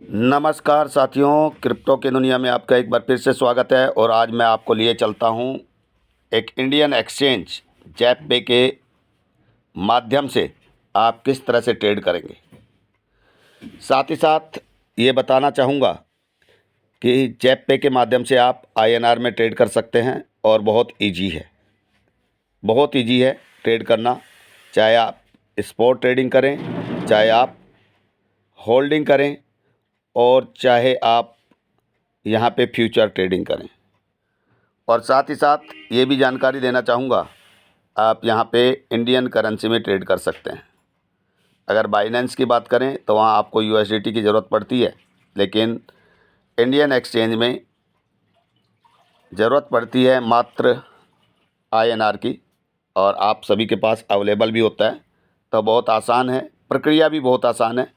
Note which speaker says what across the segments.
Speaker 1: नमस्कार साथियों, क्रिप्टो की दुनिया में आपका एक बार फिर से स्वागत है। और आज मैं आपको लिए चलता हूं एक इंडियन एक्सचेंज जैप पे के माध्यम से आप किस तरह से ट्रेड करेंगे। साथ ही साथ ये बताना चाहूँगा कि जैप पे के माध्यम से आप आईएनआर में ट्रेड कर सकते हैं और बहुत इजी है ट्रेड करना। चाहे आप स्पॉट ट्रेडिंग करें, चाहे आप होल्डिंग करें, और चाहे आप यहाँ पे फ्यूचर ट्रेडिंग करें। और साथ ही साथ ये भी जानकारी देना चाहूँगा, आप यहाँ पे इंडियन करेंसी में ट्रेड कर सकते हैं। अगर बाइनेंस की बात करें तो वहाँ आपको यूएसडीटी की ज़रूरत पड़ती है, लेकिन इंडियन एक्सचेंज में ज़रूरत पड़ती है मात्र आईएनआर की, और आप सभी के पास अवेलेबल भी होता है। तो बहुत आसान है, प्रक्रिया भी बहुत आसान है।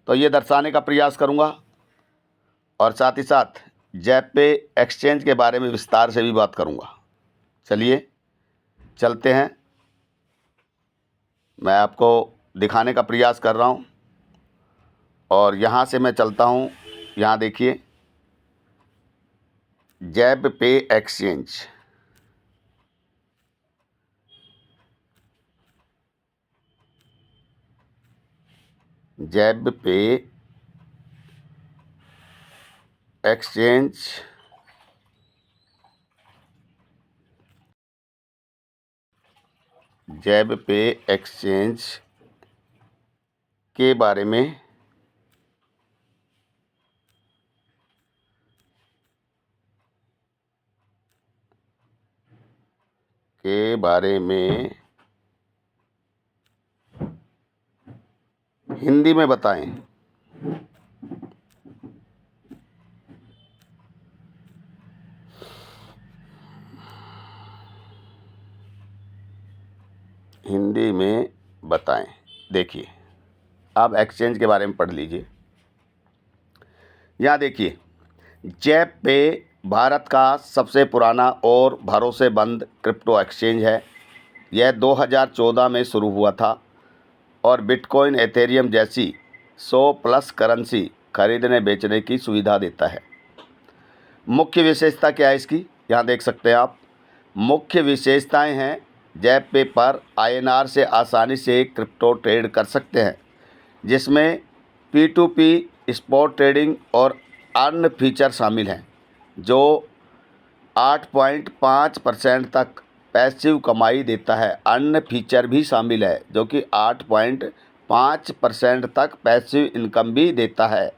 Speaker 1: तो ये दर्शाने का प्रयास करूँगा, और साथ ही साथ जैप पे एक्सचेंज के बारे में विस्तार से भी बात करूँगा। चलिए चलते हैं, मैं आपको दिखाने का प्रयास कर रहा हूँ। और यहाँ से मैं चलता हूँ, यहाँ देखिए जैप पे एक्सचेंज। जैप पे एक्सचेंज जैप पे एक्सचेंज के बारे में हिंदी में बताएं। हिंदी में बताएं। देखिए, आप एक्सचेंज के बारे में पढ़ लीजिए। यहाँ देखिए, जैप पे भारत का सबसे पुराना और भरोसेमंद क्रिप्टो एक्सचेंज है। यह 2014 में शुरू हुआ था और बिटकॉइन, एथेरियम जैसी 100 प्लस करेंसी खरीदने बेचने की सुविधा देता है। मुख्य विशेषता क्या है इसकी, यहाँ देख सकते हैं आप। मुख्य विशेषताएं हैं, जैप पे पर आईएनआर से आसानी से क्रिप्टो ट्रेड कर सकते हैं, जिसमें P2P स्पॉट ट्रेडिंग और अन्य फीचर शामिल हैं, जो 8.5% तक पैसिव कमाई देता है। अन्य फीचर भी शामिल है जो कि 8.5% तक पैसिव इनकम भी देता है।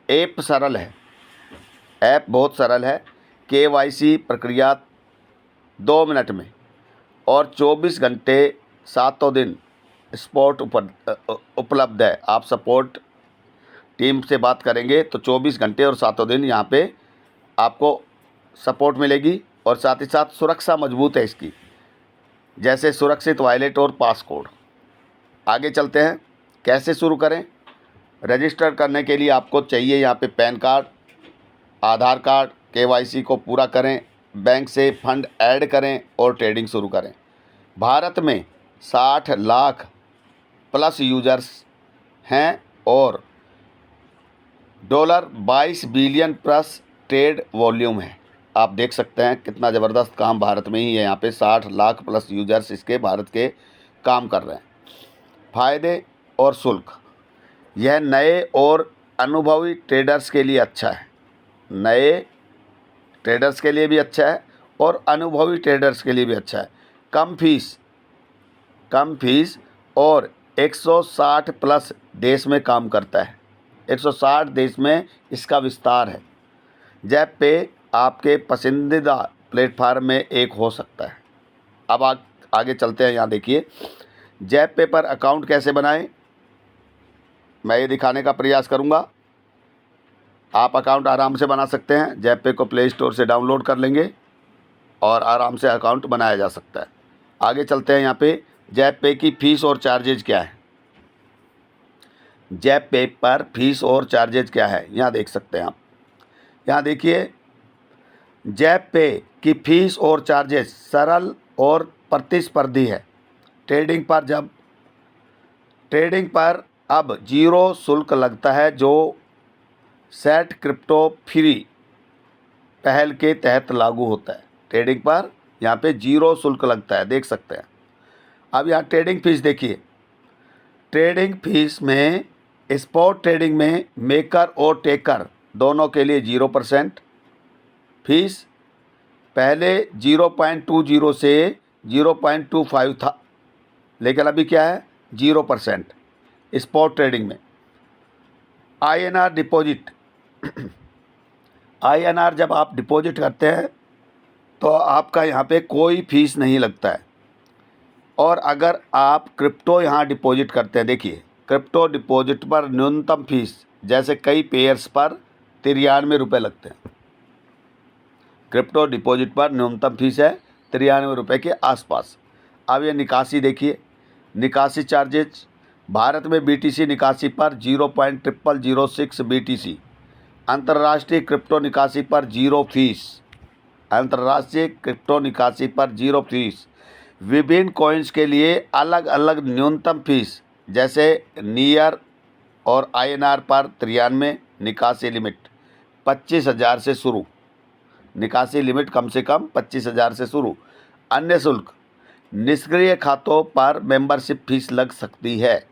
Speaker 1: ऐप सरल है, ऐप बहुत सरल है। KYC प्रक्रिया 2 मिनट में और 24 घंटे सातों दिन सपोर्ट उपलब्ध है। आप सपोर्ट टीम से बात करेंगे तो 24 घंटे और सातों दिन यहाँ पे आपको सपोर्ट मिलेगी। और साथ ही साथ सुरक्षा मजबूत है इसकी, जैसे सुरक्षित वॉलेट और पासकोड। आगे चलते हैं, कैसे शुरू करें। रजिस्टर करने के लिए आपको चाहिए यहाँ पे पैन कार्ड, आधार कार्ड। KYC को पूरा करें, बैंक से फंड ऐड करें और ट्रेडिंग शुरू करें। भारत में 60 लाख प्लस यूजर्स हैं और $22 बिलियन प्लस ट्रेड वॉल्यूम है। आप देख सकते हैं कितना ज़बरदस्त काम भारत में ही है। यहाँ पे 60 लाख प्लस यूजर्स इसके भारत के काम कर रहे हैं। फ़ायदे और शुल्क, यह नए और अनुभवी ट्रेडर्स के लिए अच्छा है। नए ट्रेडर्स के लिए भी अच्छा है और अनुभवी ट्रेडर्स के लिए भी अच्छा है। कम फीस और 160 प्लस देश में काम करता है। 160 देश में इसका विस्तार है। जैप पे आपके पसंदीदा प्लेटफार्म में एक हो सकता है। अब आगे चलते हैं। यहाँ देखिए, जैप पे पर अकाउंट कैसे बनाएं, मैं ये दिखाने का प्रयास करूँगा। आप अकाउंट आराम से बना सकते हैं। जैप पे को प्ले स्टोर से डाउनलोड कर लेंगे और आराम से अकाउंट बनाया जा सकता है। आगे चलते हैं। यहाँ पे जैप पे की फ़ीस और चार्जेज क्या है। जैप पे पर फीस और चार्जेज क्या है, यहाँ देख सकते हैं आप। यहाँ देखिए, जैप पे की फ़ीस और चार्जेज सरल और प्रतिस्पर्धी है। ट्रेडिंग पर अब 0 शुल्क लगता है, जो सेट क्रिप्टो फ्री पहल के तहत लागू होता है। ट्रेडिंग पर यहाँ पे 0 शुल्क लगता है, देख सकते हैं। अब यहाँ ट्रेडिंग फीस देखिए, ट्रेडिंग फीस में स्पॉट ट्रेडिंग में मेकर और टेकर दोनों के लिए 0% फीस, पहले 0.20 से 0.25 था, लेकिन अभी क्या है 0% स्पॉट ट्रेडिंग में। INR डिपॉजिट INR जब आप डिपॉजिट करते हैं तो आपका यहाँ पे कोई फीस नहीं लगता है। और अगर आप क्रिप्टो यहाँ डिपॉजिट करते हैं, देखिए क्रिप्टो डिपॉजिट पर न्यूनतम फीस जैसे कई पेयर्स पर 93 रुपये लगते हैं। क्रिप्टो डिपॉजिट पर न्यूनतम फीस है 93 रुपये के आसपास। अब ये निकासी देखिए, निकासी चार्जेज भारत में BTC निकासी पर 0.0006 BTC, अंतर्राष्ट्रीय क्रिप्टो निकासी पर 0 फीस, अंतर्राष्ट्रीय क्रिप्टो निकासी पर 0 फीस। विभिन्न कॉइन्स के लिए अलग अलग न्यूनतम फीस जैसे नियर और INR पर 93, निकासी लिमिट 25,000 से शुरू, निकासी लिमिट कम से कम 25,000 से शुरू। अन्य शुल्क, निष्क्रिय खातों पर मेंबरशिप फीस लग सकती है,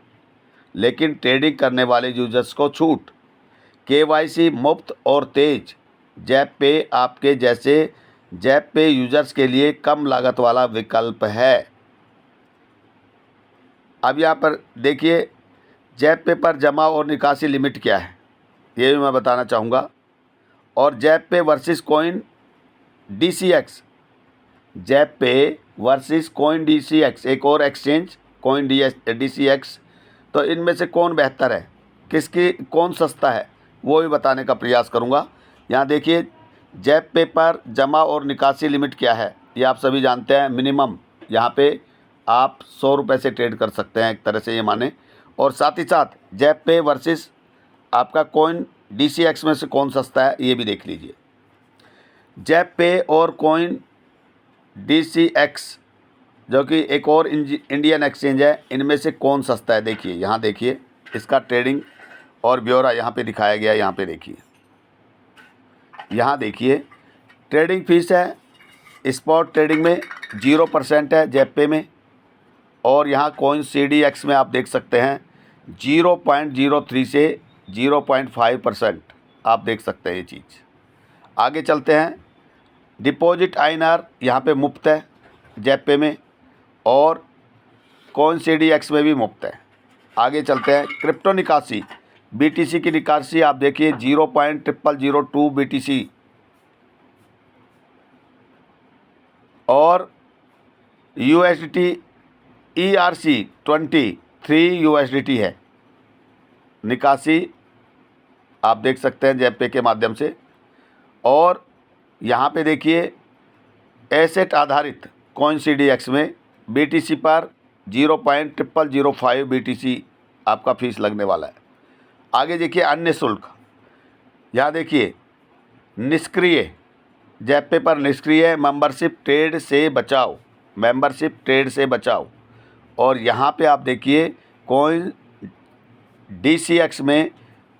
Speaker 1: लेकिन ट्रेडिंग करने वाले यूजर्स को छूट। KYC मुफ्त और तेज, जैप पे आपके जैसे जैप पे यूजर्स के लिए कम लागत वाला विकल्प है। अब यहाँ पर देखिए जैप पे पर जमा और निकासी लिमिट क्या है, ये भी मैं बताना चाहूँगा। और जैप पे वर्सेस कॉइन DCX, जैप पे वर्सेस कॉइन DCX एक और एक्सचेंज कॉइन DCX, तो इनमें से कौन बेहतर है, किसकी कौन सस्ता है, वो भी बताने का प्रयास करूँगा। यहाँ देखिए जैप पे पर जमा और निकासी लिमिट क्या है, ये आप सभी जानते हैं। मिनिमम यहाँ पे आप 100 रुपये से ट्रेड कर सकते हैं, एक तरह से ये माने। और साथ ही साथ जैप पे वर्सेस आपका कॉइन DCX में से कौन सस्ता है, ये भी देख लीजिए। जैप पे और कॉइन DCX जो कि एक और इंडियन एक्सचेंज है, इनमें से कौन सस्ता है, देखिए यहाँ देखिए इसका ट्रेडिंग और ब्यौरा यहाँ पे दिखाया गया है। यहाँ पे देखिए, यहाँ देखिए ट्रेडिंग फीस है स्पॉट ट्रेडिंग में 0% है जैप पे में, और यहाँ कॉइन CDX में आप देख सकते हैं 0.03 से 0.5% आप देख सकते हैं ये चीज़। आगे चलते हैं, डिपॉजिट INR यहाँ पे मुफ्त है जैप पे में, और कॉइन CDX में भी मुफ्त है। आगे चलते हैं, क्रिप्टो निकासी BTC की निकासी आप देखिए 0.0002 BTC, और USDT ERC23 USDT है निकासी, आप देख सकते हैं जैप पे के माध्यम से। और यहाँ पे देखिए एसेट आधारित कॉइन CDX में BTC पर 0.0005 BTC आपका फीस लगने वाला है। आगे देखिए अन्य शुल्क, यहाँ देखिए निष्क्रिय जैप पे पर निष्क्रिय मेंबरशिप ट्रेड से बचाओ, मेंबरशिप ट्रेड से बचाओ। और यहाँ पे आप देखिए कॉइन DCX में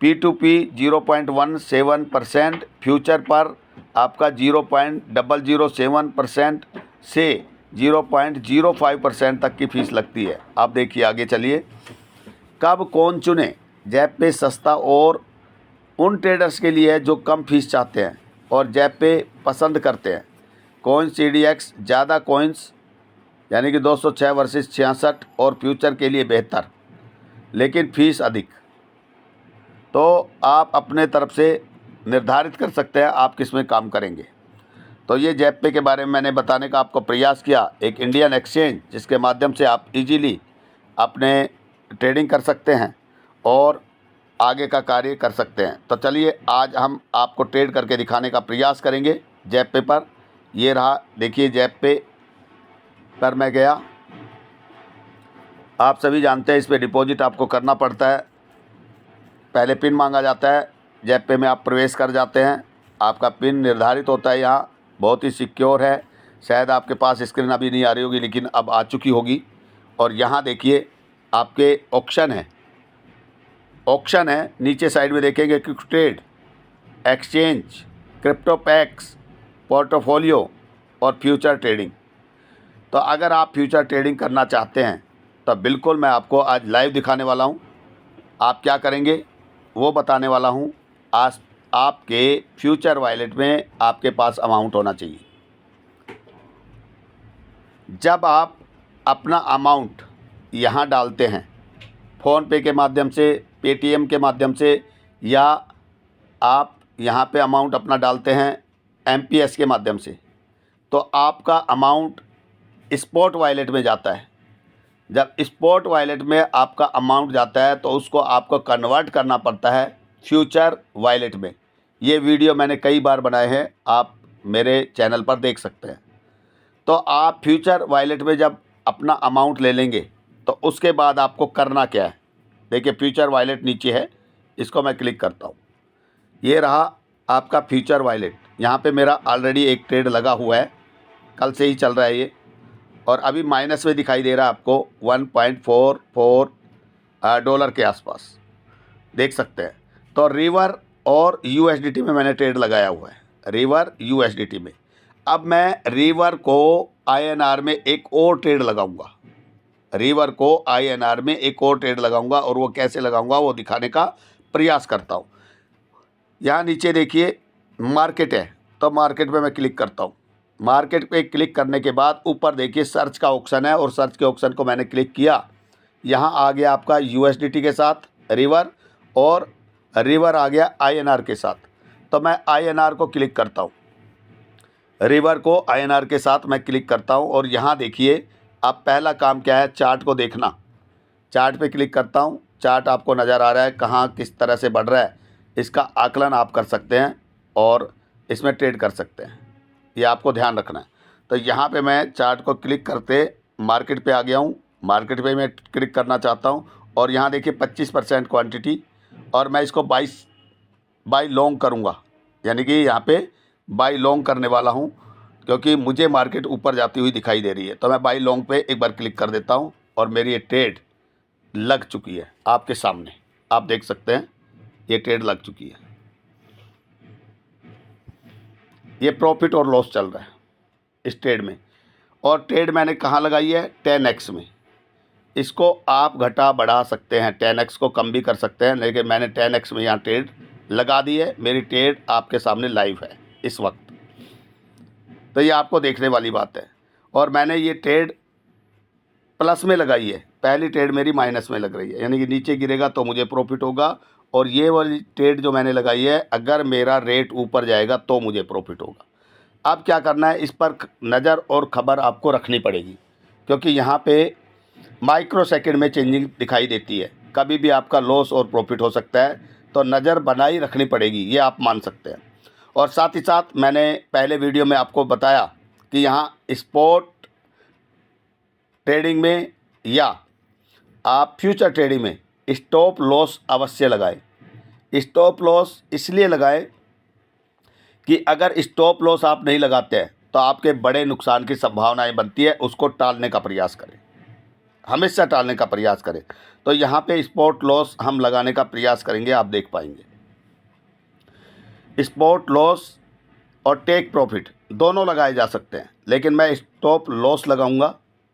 Speaker 1: P2P 0.17%, फ्यूचर पर आपका 0.007% से 0.05% तक की फ़ीस लगती है। आप देखिए आगे चलिए, कब कौन चुने जैप पे सस्ता, और उन ट्रेडर्स के लिए है जो कम फीस चाहते हैं और जैप पे पसंद करते हैं। कॉइन CDX ज़्यादा कॉइन्स यानी कि 206 वर्सेस 66, और फ्यूचर के लिए बेहतर लेकिन फ़ीस अधिक। तो आप अपने तरफ से निर्धारित कर सकते हैं आप किस में काम करेंगे। तो ये जैप पे के बारे में मैंने बताने का आपको प्रयास किया, एक इंडियन एक्सचेंज जिसके माध्यम से आप इजीली अपने ट्रेडिंग कर सकते हैं और आगे का कार्य कर सकते हैं। तो चलिए आज हम आपको ट्रेड करके दिखाने का प्रयास करेंगे जैप पे पर। ये रहा, देखिए जैप पे पर मैं गया, आप सभी जानते हैं इस पर डिपॉजिट आपको करना पड़ता है, पहले पिन मांगा जाता है, जैप पे में आप प्रवेश कर जाते हैं, आपका पिन निर्धारित होता है। यहाँ बहुत ही सिक्योर है, शायद आपके पास स्क्रीन अभी नहीं आ रही होगी लेकिन अब आ चुकी होगी। और यहाँ देखिए आपके ऑप्शन है, नीचे साइड में देखेंगे क्विक ट्रेड, एक्सचेंज, क्रिप्टोपैक्स, पोर्टफोलियो और फ्यूचर ट्रेडिंग। तो अगर आप फ्यूचर ट्रेडिंग करना चाहते हैं तो बिल्कुल मैं आपको आज लाइव दिखाने वाला हूं। आप क्या करेंगे वो बताने वाला हूं। आज आपके फ्यूचर वॉलेट में आपके पास अमाउंट होना चाहिए। जब आप अपना अमाउंट यहाँ डालते हैं फ़ोनपे के माध्यम से, पेटीएम के माध्यम से, या आप यहाँ पे अमाउंट अपना डालते हैं एमपीएस के माध्यम से, तो आपका अमाउंट स्पॉट वॉलेट में जाता है। जब स्पॉट वॉलेट में आपका अमाउंट जाता है तो उसको आपको कन्वर्ट करना पड़ता है फ्यूचर वॉलेट में। ये वीडियो मैंने कई बार बनाए हैं, आप मेरे चैनल पर देख सकते हैं। तो आप फ्यूचर वॉलेट में जब अपना अमाउंट ले लेंगे तो उसके बाद आपको करना क्या है। देखिए फ्यूचर वॉलेट नीचे है, इसको मैं क्लिक करता हूँ। ये रहा आपका फ्यूचर वॉलेट। यहाँ पे मेरा ऑलरेडी एक ट्रेड लगा हुआ है, कल से ही चल रहा है ये, और अभी माइनस में दिखाई दे रहा है आपको 1.44 डॉलर के आसपास, देख सकते हैं। तो रिवर और यूएसडीटी में मैंने ट्रेड लगाया हुआ है, रिवर यूएसडीटी में। अब मैं रिवर को आईएनआर में एक और ट्रेड लगाऊंगा, रिवर को आईएनआर में एक और ट्रेड लगाऊंगा, और वो कैसे लगाऊंगा वो दिखाने का प्रयास करता हूँ। यहाँ नीचे देखिए मार्केट है, तो मार्केट पे मैं क्लिक करता हूँ। मार्केट पे क्लिक करने के बाद ऊपर देखिए सर्च का ऑप्शन है, और सर्च के ऑप्शन को मैंने क्लिक किया। यहाँ आ गया आपका यूएसडीटी के साथ रिवर, और रिवर आ गया आईएनआर के साथ। तो मैं आईएनआर को क्लिक करता हूँ, रिवर को आईएनआर के साथ मैं क्लिक करता हूँ। और यहाँ देखिए अब पहला काम क्या है, चार्ट को देखना। चार्ट पे क्लिक करता हूँ, चार्ट आपको नज़र आ रहा है कहाँ किस तरह से बढ़ रहा है, इसका आकलन आप कर सकते हैं और इसमें ट्रेड कर सकते हैं, ये आपको ध्यान रखना है। तो यहाँ पे मैं चार्ट को क्लिक करते मार्केट पे आ गया हूँ। मार्केट पे मैं क्लिक करना चाहता हूँ, और यहाँ देखिए 25% क्वांटिटी, और मैं इसको बाई लॉन्ग करूँगा, यानी कि यहाँ पे बाई लॉन्ग करने वाला हूँ, क्योंकि मुझे मार्केट ऊपर जाती हुई दिखाई दे रही है। तो मैं बाई लॉन्ग पे एक बार क्लिक कर देता हूँ, और मेरी ये ट्रेड लग चुकी है आपके सामने, आप देख सकते हैं ये ट्रेड लग चुकी है। ये प्रॉफिट और लॉस चल रहा है इस ट्रेड में, और ट्रेड मैंने कहाँ लगाई है, 10x में। इसको आप घटा बढ़ा सकते हैं, 10x को कम भी कर सकते हैं, लेकिन मैंने 10x में यहाँ ट्रेड लगा दी है। मेरी ट्रेड आपके सामने लाइव है इस वक्त, तो ये आपको देखने वाली बात है। और मैंने ये ट्रेड प्लस में लगाई है, पहली ट्रेड मेरी माइनस में लग रही है, यानी कि नीचे गिरेगा तो मुझे प्रॉफिट होगा, और ये वाली ट्रेड जो मैंने लगाई है अगर मेरा रेट ऊपर जाएगा तो मुझे प्रॉफिट होगा। अब क्या करना है, इस पर नज़र और ख़बर आपको रखनी पड़ेगी, क्योंकि यहाँ पे माइक्रो सेकंड में चेंजिंग दिखाई देती है, कभी भी आपका लॉस और प्रॉफिट हो सकता है। तो नज़र बनाई रखनी पड़ेगी, ये आप मान सकते हैं। और साथ ही साथ मैंने पहले वीडियो में आपको बताया कि यहाँ स्पॉट ट्रेडिंग में या आप फ्यूचर ट्रेडिंग में स्टॉप लॉस अवश्य लगाएं। स्टॉप लॉस इसलिए लगाएं कि अगर स्टॉप लॉस आप नहीं लगाते हैं तो आपके बड़े नुकसान की संभावनाएं बनती है, उसको टालने का प्रयास करें, हमेशा टालने का प्रयास करें। तो यहाँ पे स्पॉट लॉस हम लगाने का प्रयास करेंगे, आप देख पाएंगे। स्पॉट लॉस और टेक प्रॉफिट दोनों लगाए जा सकते हैं, लेकिन मैं स्टॉप लॉस लगाऊंगा।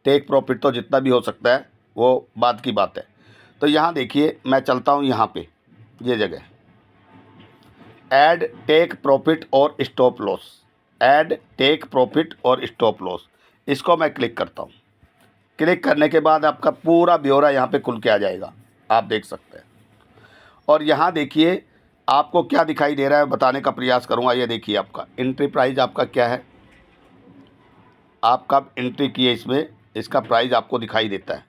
Speaker 1: टेक प्रॉफिट तो जितना भी हो सकता है वो बात की बात है। तो यहाँ देखिए मैं चलता हूँ, यहाँ पे ये जगह ऐड टेक प्रॉफिट और stop loss, add take profit और स्टॉप लॉस, इसको मैं क्लिक करता हूँ। क्लिक करने के बाद आपका पूरा ब्यौरा यहाँ पे खुल के आ जाएगा, आप देख सकते हैं। और यहाँ देखिए आपको क्या दिखाई दे रहा है, बताने का प्रयास करूँगा। ये देखिए आपका एंट्री प्राइस आपका क्या है, आप कब एंट्री किए इसमें, इसका प्राइस आपको दिखाई देता है।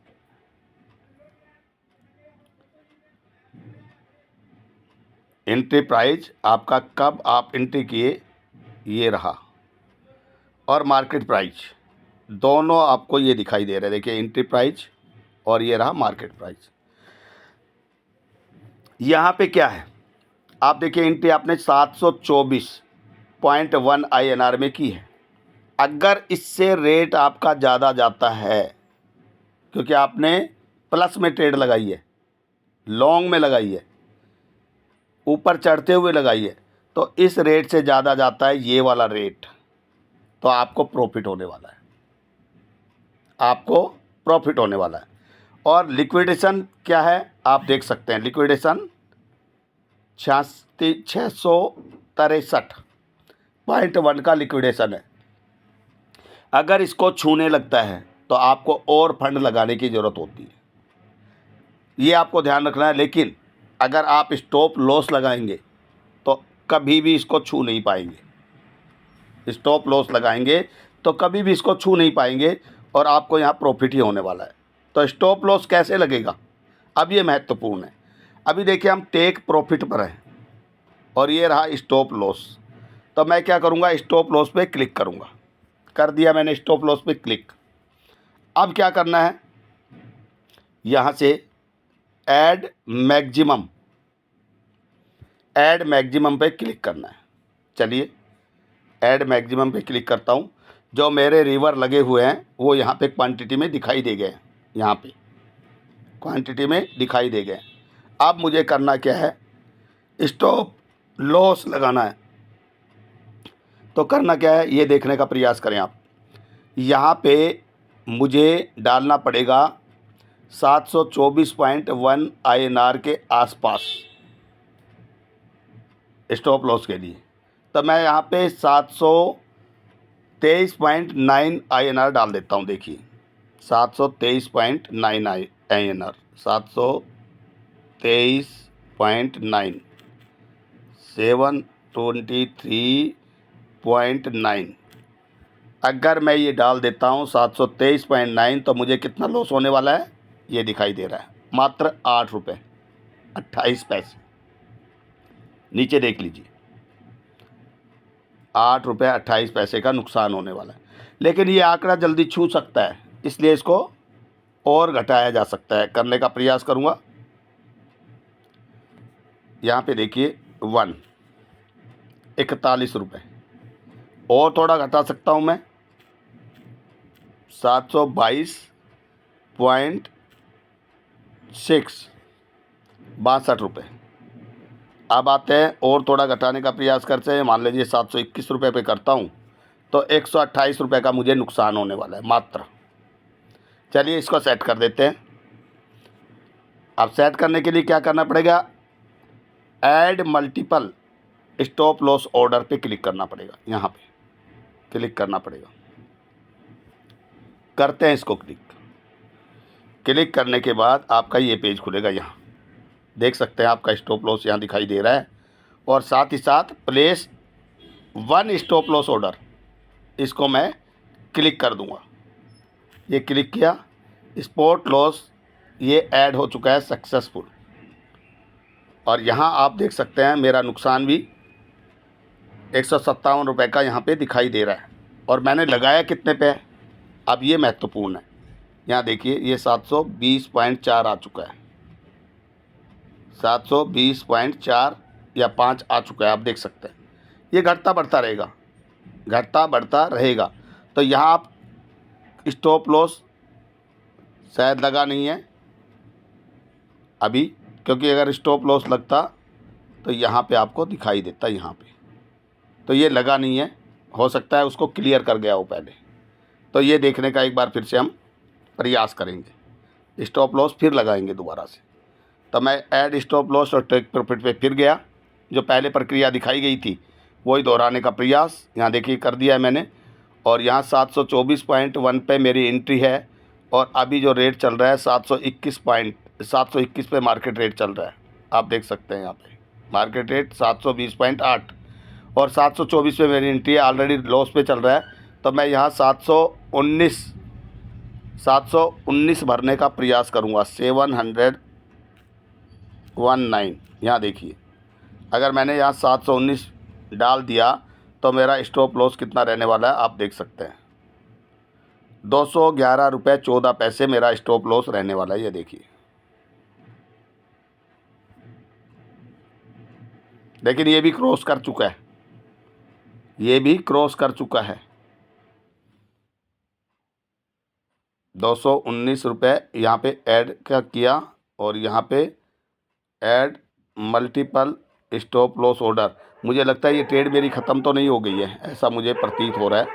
Speaker 1: एंट्री प्राइस आपका कब आप एंट्री किए, ये रहा, और मार्केट प्राइस दोनों आपको ये दिखाई दे रहे हैं। देखिए एंट्री प्राइस और ये रहा मार्केट प्राइस। यहाँ पे क्या है, आप देखिए एंट्री आपने 724.1 INR में की है। अगर इससे रेट आपका ज़्यादा जाता है, क्योंकि आपने प्लस में ट्रेड लगाई है, लॉन्ग में लगाई है, ऊपर चढ़ते हुए लगाई है, तो इस रेट से ज़्यादा जाता है ये वाला रेट, तो आपको प्रॉफिट होने वाला है, आपको प्रॉफिट होने वाला है। और लिक्विडेशन क्या है आप देख सकते हैं, लिक्विडेशन 663.1 का लिक्विडेशन है। अगर इसको छूने लगता है तो आपको और फंड लगाने की ज़रूरत होती है, ये आपको ध्यान रखना है। लेकिन अगर आप स्टॉप लॉस लगाएंगे तो कभी भी इसको छू नहीं पाएंगे, स्टॉप लॉस लगाएंगे तो कभी भी इसको छू नहीं पाएंगे और आपको यहाँ प्रॉफिट ही होने वाला है। तो स्टॉप लॉस कैसे लगेगा, अब ये महत्वपूर्ण है। अभी देखिए हम टेक प्रॉफिट पर हैं और ये रहा स्टॉप लॉस। तो मैं क्या करूँगा, स्टॉप लॉस पे क्लिक करूँगा, कर दिया मैंने स्टॉप लॉस पे क्लिक। अब क्या करना है, यहाँ से ऐड मैक्सिमम पे क्लिक करना है। चलिए ऐड मैक्सिमम पे क्लिक करता हूँ। जो मेरे रिवर लगे हुए हैं वो यहाँ पे क्वांटिटी में दिखाई दे गए, यहाँ पे क्वांटिटी में दिखाई दे गए। अब मुझे करना क्या है, स्टॉप लॉस लगाना है। तो करना क्या है ये देखने का प्रयास करें आप। यहाँ पे मुझे डालना पड़ेगा 724.1 INR के आसपास स्टॉप लॉस के लिए। तो मैं यहाँ पे 723.9 INR डाल देता हूँ। देखिए 723.9 INR, 723.9, 723.9। अगर मैं ये डाल देता हूँ 723.9 तो मुझे कितना लॉस होने वाला है ये दिखाई दे रहा है, मात्र 8 रुपये 28 पैसे। नीचे देख लीजिए 8 रुपये 28 पैसे का नुकसान होने वाला है। लेकिन ये आंकड़ा जल्दी छू सकता है, इसलिए इसको और घटाया जा सकता है। करने का प्रयास करूँगा। यहाँ पे देखिए 41 रुपये और थोड़ा घटा सकता हूँ मैं, 722.6, 62 रुपये। अब आते हैं और थोड़ा घटाने का प्रयास करते हैं। मान लीजिए 721 रुपये पे करता हूँ तो 128 रुपये का मुझे नुकसान होने वाला है मात्र। चलिए इसको सेट कर देते हैं। अब सेट करने के लिए क्या करना पड़ेगा, add multiple stop loss order पे क्लिक करना पड़ेगा। यहाँ पे क्लिक करना पड़ेगा, करते हैं इसको क्लिक। क्लिक करने के बाद आपका ये पेज खुलेगा। यहाँ देख सकते हैं आपका स्टॉप लॉस यहाँ दिखाई दे रहा है और साथ ही साथ प्लेस 1 स्टॉप लॉस ऑर्डर, इसको मैं क्लिक कर दूंगा। ये क्लिक किया, स्पॉट लॉस ये ऐड हो चुका है सक्सेसफुल। और यहाँ आप देख सकते हैं मेरा नुकसान भी 157 रुपये का यहाँ पे दिखाई दे रहा है। और मैंने लगाया कितने पे है, अब ये महत्वपूर्ण है। यहाँ देखिए ये 720.4 आ चुका है, 720.4 या 5 आ चुका है, आप देख सकते हैं। ये घटता बढ़ता रहेगा, घटता बढ़ता रहेगा। तो यहाँ आप स्टॉप लॉस शायद लगा नहीं है अभी, क्योंकि अगर स्टॉप लॉस लगता तो यहाँ पे आपको दिखाई देता, यहाँ पे तो ये लगा नहीं है। हो सकता है उसको क्लियर कर गया हो पहले। तो ये देखने का एक बार फिर से हम प्रयास करेंगे, स्टॉप लॉस फिर लगाएंगे दोबारा से। तो मैं ऐड स्टॉप लॉस और टेक प्रॉफिट पे फिर गया, जो पहले प्रक्रिया दिखाई गई थी वही दोहराने का प्रयास यहाँ देखिए कर दिया है मैंने। और यहाँ 724.1 पे मेरी एंट्री है और अभी जो रेट चल रहा है 721 पे मार्केट रेट चल रहा है, आप देख सकते हैं यहाँ पे मार्केट रेट 720.8 और 724 पे मेरी एंट्री है, ऑलरेडी लॉस पे चल रहा है। तो मैं यहाँ 719 भरने का प्रयास करूँगा, 719। यहाँ देखिए अगर मैंने यहाँ 719 डाल दिया तो मेरा स्टॉप लॉस कितना रहने वाला है आप देख सकते हैं, 211 रुपये 14 पैसे मेरा स्टॉप लॉस रहने वाला है। ये देखिए, लेकिन ये भी क्रॉस कर चुका है, ये भी क्रॉस कर चुका है। 219 रुपये यहाँ पे ऐड क्या किया और यहाँ पे add multiple stop loss order, मुझे लगता है ये ट्रेड मेरी ख़त्म तो नहीं हो गई है, ऐसा मुझे प्रतीत हो रहा है।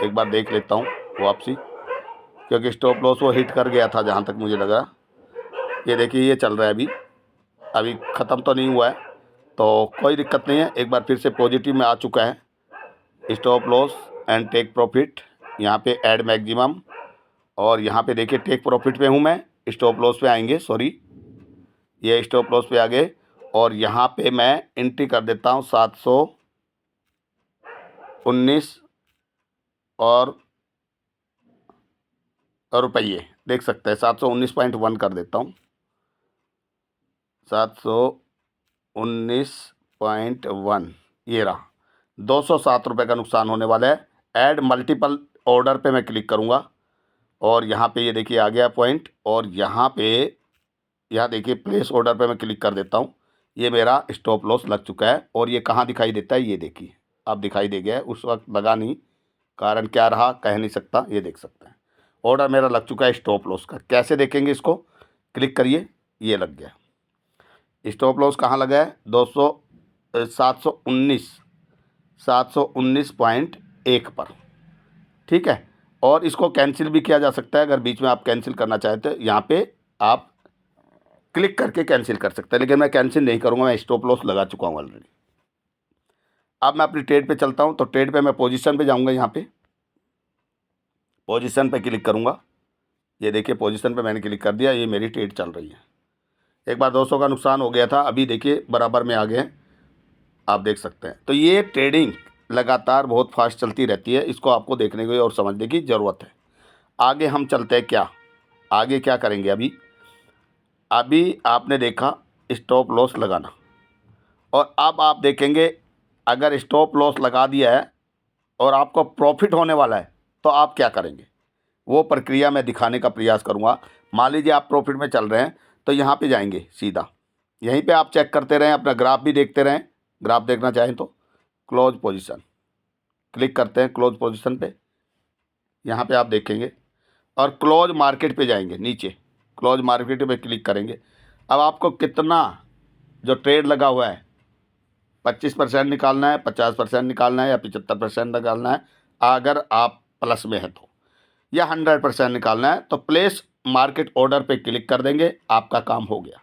Speaker 1: एक बार देख लेता हूँ वापसी, क्योंकि स्टॉप लॉस वो हिट कर गया था जहाँ तक मुझे लगा। ये देखिए ये चल रहा है अभी ख़त्म तो नहीं हुआ है, तो कोई दिक्कत नहीं है। एक बार फिर से पॉजिटिव में आ चुका है। Stop loss and take profit, यहाँ पे ऐड मैक्सिमम, और यहाँ पे देखिए टेक प्रॉफिट पे हूँ मैं, स्टॉप लॉस पे आएंगे, सॉरी ये स्टॉप लॉस पे आ गए, और यहाँ पे मैं एंट्री कर देता हूँ 719 और रुपये, देख सकते हैं 719.1 कर देता हूँ, 719.1, ये रहा। 207 रुपये का नुकसान होने वाला है। ऐड मल्टीपल ऑर्डर पे मैं क्लिक करूँगा, और यहाँ पे ये देखिए आ गया पॉइंट, और यहाँ देखिए प्लेस ऑर्डर पे मैं क्लिक कर देता हूँ। ये मेरा स्टॉप लॉस लग चुका है, और ये कहाँ दिखाई देता है, ये देखिए अब दिखाई दे गया है, उस वक्त लगा नहीं, कारण क्या रहा कह नहीं सकता। ये देख सकते हैं ऑर्डर मेरा लग चुका है स्टॉप लॉस का। कैसे देखेंगे इसको, क्लिक करिए, ये लग गया। स्टॉप लॉस कहाँ लगा है, 719.1 पर, ठीक है। और इसको कैंसिल भी किया जा सकता है, अगर बीच में आप कैंसिल करना चाहते हैं यहाँ पे आप क्लिक करके कैंसिल कर सकते हैं, लेकिन मैं कैंसिल नहीं करूँगा, मैं स्टॉप लॉस लगा चुका हूँ ऑलरेडी। अब मैं अपनी ट्रेड पे चलता हूँ, तो ट्रेड पे मैं पोजीशन पे जाऊँगा, यहाँ पे पोजीशन पे क्लिक करूँगा। ये देखिए पोजीशन पे मैंने क्लिक कर दिया, ये मेरी ट्रेड चल रही है। एक बार 200 का नुकसान हो गया था, अभी देखिए बराबर में आ गए हैं, आप देख सकते हैं। तो ये ट्रेडिंग लगातार बहुत फास्ट चलती रहती है, इसको आपको देखने की और समझने की ज़रूरत है। आगे हम चलते हैं, क्या आगे क्या करेंगे। अभी आपने देखा स्टॉप लॉस लगाना, और अब आप देखेंगे अगर स्टॉप लॉस लगा दिया है और आपको प्रॉफिट होने वाला है तो आप क्या करेंगे, वो प्रक्रिया मैं दिखाने का प्रयास करूँगा। मान लीजिए आप प्रॉफिट में चल रहे हैं, तो यहाँ पे जाएंगे सीधा, यहीं पे आप चेक करते रहें, अपना ग्राफ भी देखते रहें। ग्राफ देखना चाहें तो क्लोज पोजीशन क्लिक करते हैं, क्लोज पोजीशन पे यहाँ पे आप देखेंगे, और क्लोज मार्केट पे जाएंगे, नीचे क्लोज मार्केट पे क्लिक करेंगे। अब आपको कितना जो ट्रेड लगा हुआ है 25% निकालना है, 50% निकालना है, या 75% निकालना है, अगर आप प्लस में है तो, या 100% निकालना है, तो प्लेस मार्केट ऑर्डर पे क्लिक कर देंगे, आपका काम हो गया।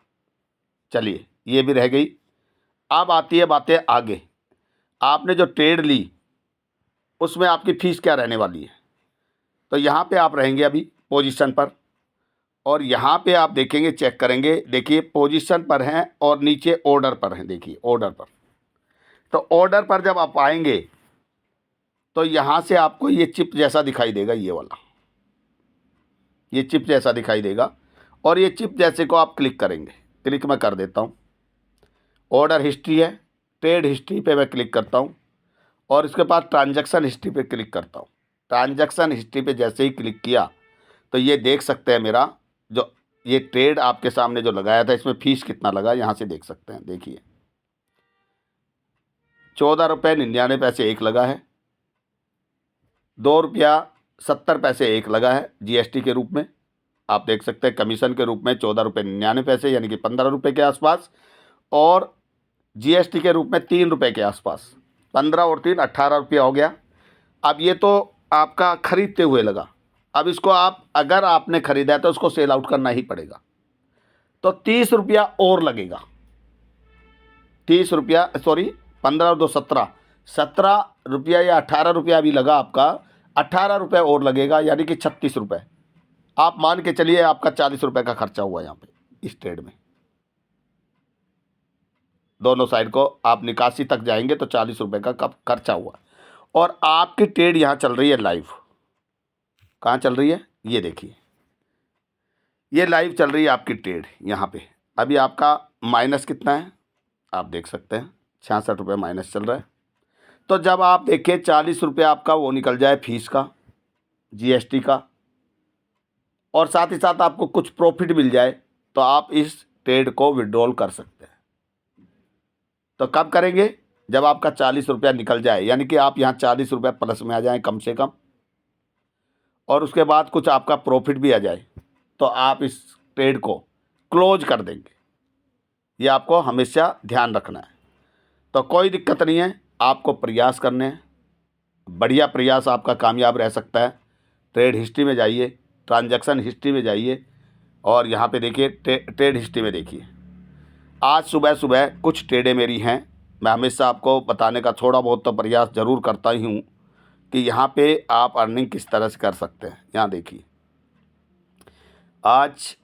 Speaker 1: चलिए ये भी रह गई। अब आती है बातें आगे, आपने जो ट्रेड ली उसमें आपकी फ़ीस क्या रहने वाली है। तो यहाँ पे आप रहेंगे अभी पोजीशन पर, और यहाँ पे आप देखेंगे, चेक करेंगे, देखिए पोजीशन पर हैं और नीचे ऑर्डर पर हैं, देखिए ऑर्डर पर। तो ऑर्डर पर जब आप आएंगे तो यहाँ से आपको ये चिप जैसा दिखाई देगा, ये वाला, ये चिप जैसा दिखाई देगा, और ये चिप जैसे को आप क्लिक करेंगे। क्लिक मैं कर देता हूँ, ऑर्डर हिस्ट्री है, ट्रेड हिस्ट्री पे मैं क्लिक करता हूँ, और इसके बाद ट्रांजैक्शन हिस्ट्री पे क्लिक करता हूँ। ट्रांजैक्शन हिस्ट्री पे जैसे ही क्लिक किया तो ये देख सकते हैं मेरा जो ये ट्रेड आपके सामने जो लगाया था, इसमें फ़ीस कितना लगा, यहाँ से देख सकते हैं। देखिए 14 रुपये 99 पैसे एक लगा है, 2 रुपया 70 पैसे एक लगा है जीएसटी के रूप में, आप देख सकते हैं। कमीशन के रूप में 14 रुपये 99 पैसे, यानी कि 15 रुपये के आसपास, और जीएसटी के रूप में 3 रुपये के आसपास, 15 और 3 18 रुपया हो गया। अब ये तो आपका खरीदते हुए लगा, अब इसको आप अगर आपने ख़रीदा है तो उसको सेल आउट करना ही पड़ेगा, तो 30 रुपया और लगेगा। 30 रुपया, सॉरी 15 और 2 17, 17 रुपया या 18 रुपया भी लगा आपका, 18 रुपये और लगेगा, यानी कि 36 रुपये। आप मान के चलिए आपका 40 रुपये का खर्चा हुआ यहाँ पे इस ट्रेड में। दोनों साइड को आप निकासी तक जाएंगे तो 40 रुपये का कब खर्चा हुआ, और आपकी ट्रेड यहाँ चल रही है लाइव। कहाँ चल रही है, ये देखिए, ये लाइव चल रही है आपकी ट्रेड यहाँ पे। अभी आपका माइनस कितना है आप देख सकते हैं, 66 रुपये माइनस चल रहा है। तो जब आप देखिए 40 रुपये आपका वो निकल जाए फीस का, जीएसटी का, और साथ ही साथ आपको कुछ प्रॉफिट मिल जाए, तो आप इस ट्रेड को विड्रॉल कर सकते हैं। तो कब करेंगे, जब आपका 40 रुपया निकल जाए, यानी कि आप यहाँ 40 रुपये प्लस में आ जाएं कम से कम, और उसके बाद कुछ आपका प्रॉफिट भी आ जाए, तो आप इस ट्रेड को क्लोज कर देंगे। ये आपको हमेशा ध्यान रखना है। तो कोई दिक्कत नहीं है, आपको प्रयास करने हैं, बढ़िया प्रयास आपका कामयाब रह सकता है। ट्रेड हिस्ट्री में जाइए, ट्रांजैक्शन हिस्ट्री में जाइए और यहाँ पे देखिए ट्रेड हिस्ट्री में देखिए। आज सुबह सुबह कुछ ट्रेडें मेरी हैं, मैं हमेशा आपको बताने का थोड़ा बहुत तो प्रयास ज़रूर करता ही हूँ कि यहाँ पे आप अर्निंग किस तरह से कर सकते हैं। यहाँ देखिए, आज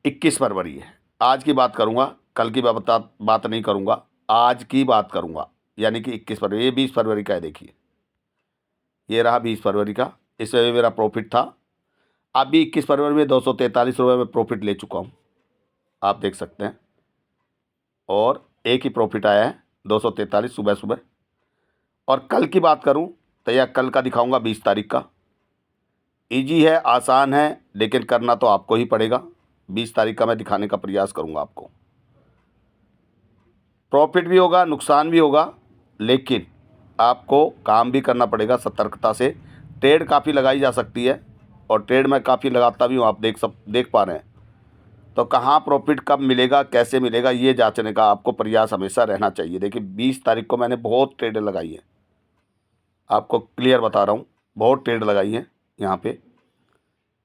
Speaker 1: 21 फरवरी है, आज की बात करूँगा, कल की बात नहीं करूँगा, आज की बात करूँगा, यानी कि 21 फरवरी। ये 20 फरवरी का है, देखिए ये रहा 20 फरवरी का, इसमें भी मेरा प्रॉफिट था। अभी 21 फरवरी में 243 रुपये में प्रॉफिट ले चुका हूँ, आप देख सकते हैं। और एक ही प्रॉफिट आया है 243 सुबह सुबह। और कल की बात करूं तो यह कल का दिखाऊंगा 20 तारीख का। इजी है, आसान है, लेकिन करना तो आपको ही पड़ेगा। 20 तारीख का मैं दिखाने का प्रयास करूंगा आपको। प्रॉफिट भी होगा, नुकसान भी होगा, लेकिन आपको काम भी करना पड़ेगा सतर्कता से। ट्रेड काफ़ी लगाई जा सकती है और ट्रेड मैं काफ़ी लगाता भी हूँ, आप देख पा रहे हैं। तो कहाँ प्रॉफिट कब मिलेगा, कैसे मिलेगा, ये जांचने का आपको प्रयास हमेशा रहना चाहिए। देखिए 20 तारीख को मैंने बहुत ट्रेड लगाई है, आपको क्लियर बता रहा हूँ, बहुत ट्रेड लगाई है। यहाँ पे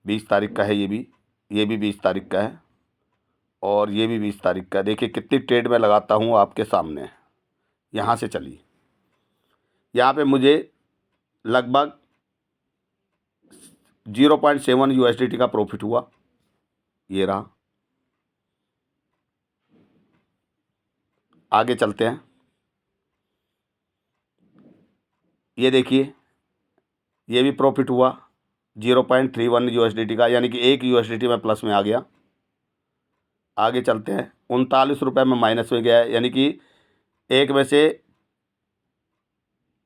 Speaker 1: 20 तारीख का है, ये भी 20 तारीख का है और ये भी 20 तारीख का है। देखिए कितनी ट्रेड मैं लगाता हूँ आपके सामने। यहाँ से चलिए, यहाँ पे मुझे लगभग 0.7 USDT का प्रॉफिट हुआ, ये रहा। आगे चलते हैं, ये देखिए ये भी प्रॉफिट हुआ 0.31 USDT का, यानी कि 1 USDT में प्लस में आ गया। आगे चलते हैं, 39 रुपये में माइनस में गया है, यानी कि एक में से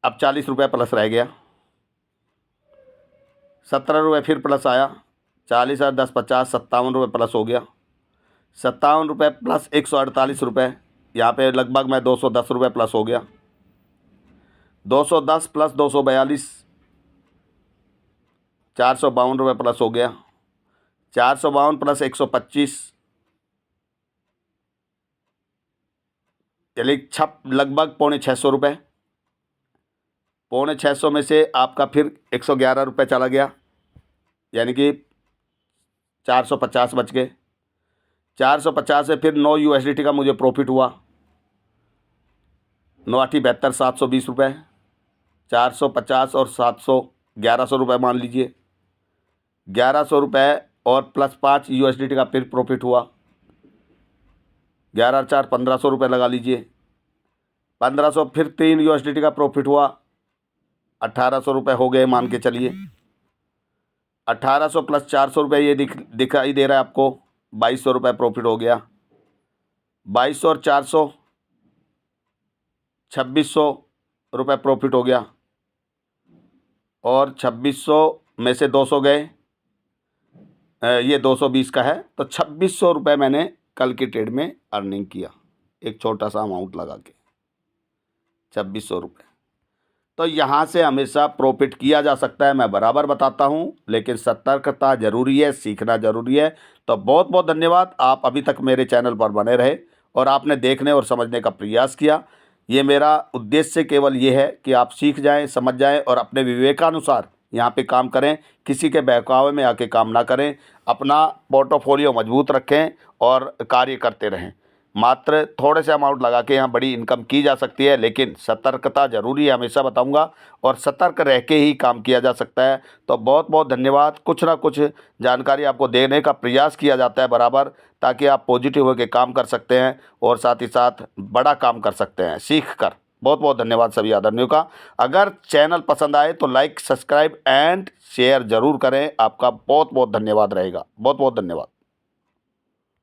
Speaker 1: अब 40 रुपये प्लस रह गया। 17 रुपये फिर प्लस आया, 40 और 10 50, 57 रुपये प्लस हो गया। 57 रुपये प्लस 148 रुपये, यहाँ पे लगभग मैं 210 रुपये प्लस हो गया। 210 प्लस 242, 452 रुपये प्लस हो गया। 452 प्लस 125, यानी लगभग 650 रुपये। 650 में से आपका फिर 111 रुपये चला गया, यानी कि 450 बच गए। 450 से फिर 9 USDT का मुझे प्रॉफिट हुआ, 9 8 72, 720 रुपये। 450 और 700, 1100 रुपये मान लीजिए। 1100 रुपये और प्लस 5 USDT का फिर प्रॉफिट हुआ, 11 4 1500 रुपये लगा लीजिए। 1500 फिर 3 USDT का प्रॉफिट हुआ, 1800 रुपये हो गए मान के चलिए। 1800 प्लस 400 रुपये, ये दिखाई दे रहा है आपको, 2200 रुपये प्रॉफिट हो गया। 2200 और 400, 2600 रुपये प्रॉफिट हो गया। और 2600 में से 200 गए, ये 220 का है, तो 2600 रुपये मैंने कल की ट्रेड में अर्निंग किया, एक छोटा सा अमाउंट लगा के 2600 रुपये। तो यहाँ से हमेशा प्रॉफिट किया जा सकता है, मैं बराबर बताता हूँ, लेकिन सतर्कता ज़रूरी है, सीखना ज़रूरी है। तो बहुत बहुत धन्यवाद, आप अभी तक मेरे चैनल पर बने रहे और आपने देखने और समझने का प्रयास किया। ये मेरा उद्देश्य केवल ये है कि आप सीख जाएं, समझ जाएं और अपने विवेकानुसार यहाँ पे काम करें, किसी के बहकावे में आके काम ना करें, अपना पोर्टफोलियो मजबूत रखें और कार्य करते रहें। मात्र थोड़े से अमाउंट लगा के यहाँ बड़ी इनकम की जा सकती है, लेकिन सतर्कता ज़रूरी है, हमेशा बताऊंगा, और सतर्क रह के ही काम किया जा सकता है। तो बहुत बहुत धन्यवाद। कुछ ना कुछ जानकारी आपको देने का प्रयास किया जाता है बराबर, ताकि आप पॉजिटिव होकर काम कर सकते हैं और साथ ही साथ बड़ा काम कर सकते हैं सीख कर। बहुत बहुत धन्यवाद सभी आदरणीयों का। अगर चैनल पसंद आए तो लाइक, सब्सक्राइब एंड शेयर ज़रूर करें। आपका बहुत बहुत धन्यवाद रहेगा। बहुत बहुत धन्यवाद।